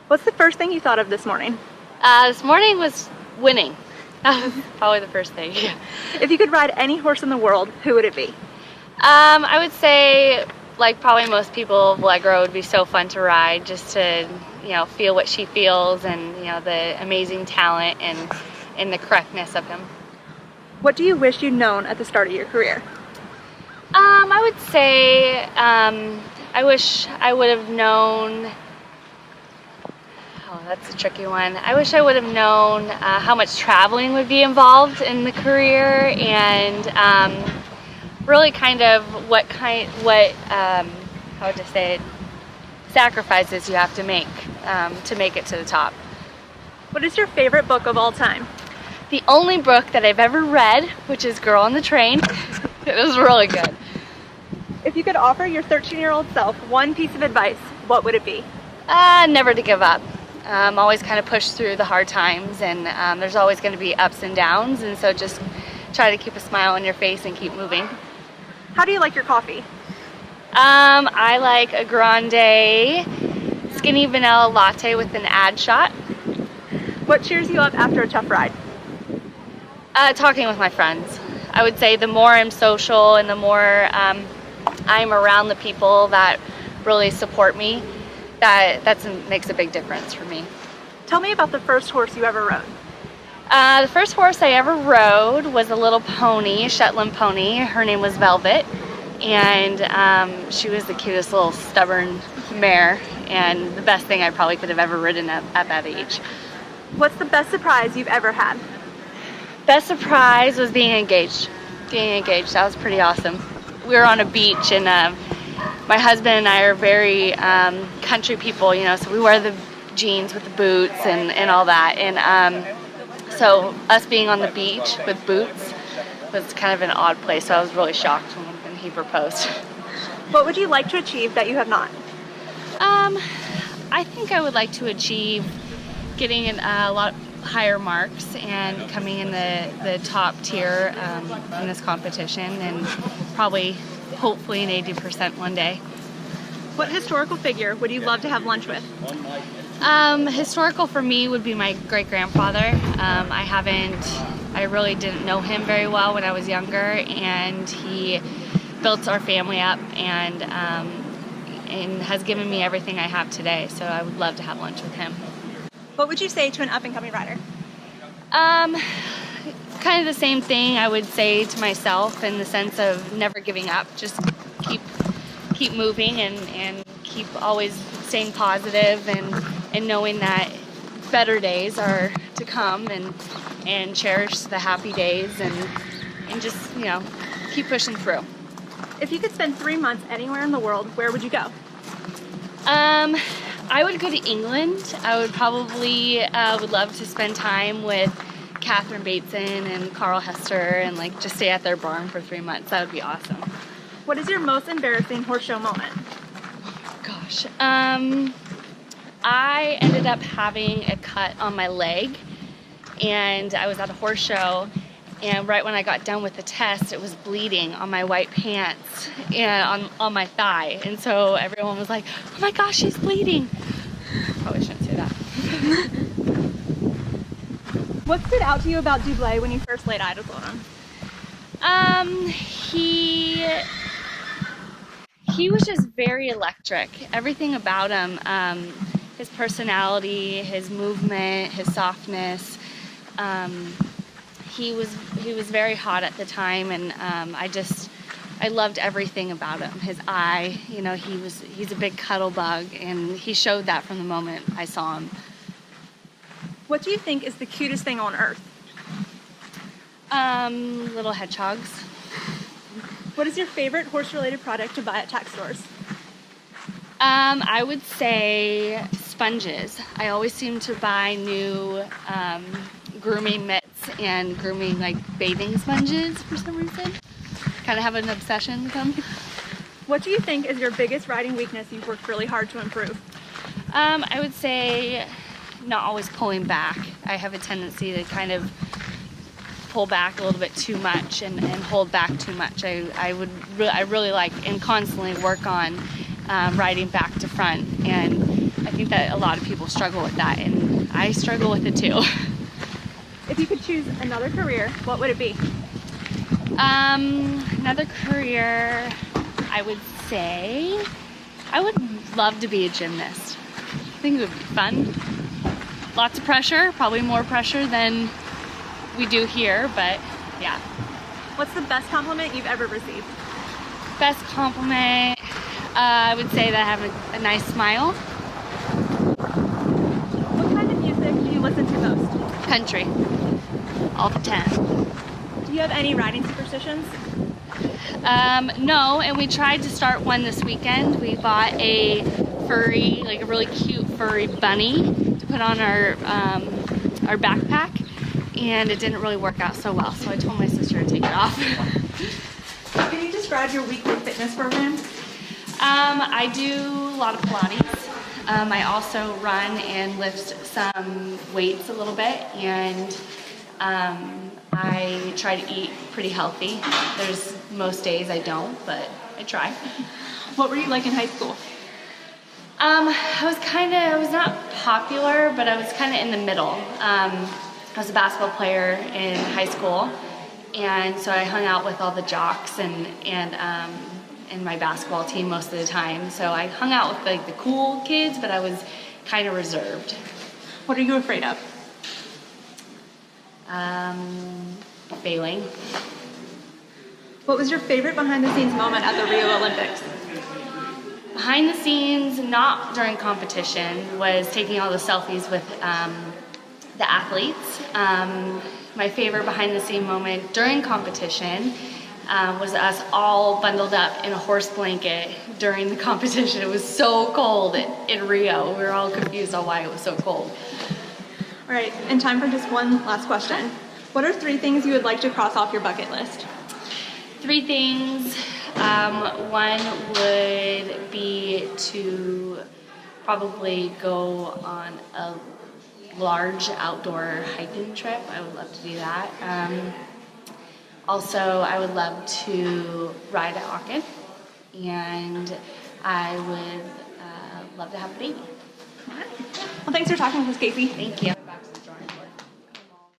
What's the first thing you thought of this morning? This morning was winning. That was probably the first thing. If you could ride any horse in the world, who would it be? I would say, like probably most people, Allegra would be so fun to ride, just to, you know, feel what she feels, and, you know, the amazing talent and the correctness of him. What do you wish you'd known at the start of your career? I would say I wish I would have known. Oh, that's a tricky one. I wish I would have known how much traveling would be involved in the career, and really kind of what how would I say it, sacrifices you have to make it to the top. What is your favorite book of all time? The only book that I've ever read, which is Girl on the Train. It was really good. If you could offer your 13-year-old self one piece of advice, what would it be? Never to give up. Always kind of push through the hard times, and there's always going to be ups and downs, and so just try to keep a smile on your face and keep moving. How do you like your coffee? I like a grande skinny vanilla latte with an ad shot. What cheers you up after a tough ride? Talking with my friends. I would say the more I'm social and the more I'm around the people that really support me, that makes a big difference for me. Tell me about the first horse you ever rode. The first horse I ever rode was a little pony, Shetland pony. Her name was Velvet, and she was the cutest little stubborn mare, and the best thing I probably could have ever ridden at that age. What's the best surprise you've ever had? Best surprise was being engaged. That was pretty awesome. We were on a beach, and my husband and I are very country people, you know, so we wear the jeans with the boots and all that. And so us being on the beach with boots was kind of an odd place, so I was really shocked when he proposed. What would you like to achieve that you have not? I think I would like to achieve getting a lot higher marks and coming in the top tier in this competition, and probably, hopefully, an 80% one day. What historical figure would you love to have lunch with? Historical for me would be my great-grandfather. I really didn't know him very well when I was younger, and he built our family up and has given me everything I have today, so I would love to have lunch with him. What would you say to an up-and-coming rider? Kind of the same thing I would say to myself, in the sense of never giving up. Just keep moving and keep always staying positive, and knowing that better days are to come, and cherish the happy days, and just, you know, keep pushing through. If you could spend 3 months anywhere in the world, where would you go? I would go to England. I would probably would love to spend time with Catherine Bateson and Carl Hester, and like just stay at their barn for 3 months. That would be awesome. What is your most embarrassing horse show moment? Gosh, I ended up having a cut on my leg, and I was at a horse show, and right when I got done with the test, it was bleeding on my white pants and on my thigh, and so everyone was like, "Oh my gosh, she's bleeding." Probably shouldn't say that. What stood out to you about Dublé when you first laid eyes on him? He was just very electric. Everything about him, his personality, his movement, his softness. He was very hot at the time, and I loved everything about him. His eye, you know, he's a big cuddle bug, and he showed that from the moment I saw him. What do you think is the cutest thing on earth? Little hedgehogs. What is your favorite horse-related product to buy at tack stores? I would say sponges. I always seem to buy new grooming mitts and grooming, like, bathing sponges for some reason. Kind of have an obsession with them. What do you think is your biggest riding weakness you've worked really hard to improve? I would say not always pulling back. I have a tendency to kind of pull back a little bit too much and hold back too much. I really like and constantly work on riding back to front. And I think that a lot of people struggle with that, and I struggle with it too. If you could choose another career, what would it be? Another career, I would say I would love to be a gymnast. I think it would be fun. Lots of pressure, probably more pressure than we do here, but yeah. What's the best compliment you've ever received? Best compliment, I would say that I have a nice smile. What kind of music do you listen to most? Country, all the time. Do you have any riding superstitions? No, and we tried to start one this weekend. We bought a furry, like a really cute furry bunny to put on our backpack, and it didn't really work out so well, so I told my sister to take it off. Can you describe your weekly fitness program? I do a lot of Pilates. I also run and lift some weights a little bit, and I try to eat pretty healthy. There's most days I don't, but I try. What were you like in high school? I was not popular, but I was kind of in the middle. I was a basketball player in high school, and so I hung out with all the jocks and my basketball team most of the time. So I hung out with like the cool kids, but I was kind of reserved. What are you afraid of? Failing. What was your favorite behind the scenes moment at the Rio Olympics? Behind the scenes, not during competition, was taking all the selfies with the athletes. My favorite behind the scene moment during competition was us all bundled up in a horse blanket during the competition. It was so cold in Rio. We were all confused on why it was so cold. All right, and time for just one last question. What are 3 things you would like to cross off your bucket list? 3 things. One would be to probably go on a large outdoor hiking trip. I would love to do that. Also, I would love to ride at Auckland, and I would love to have a baby. Well, thanks for talking with us, Kasey. Thank you.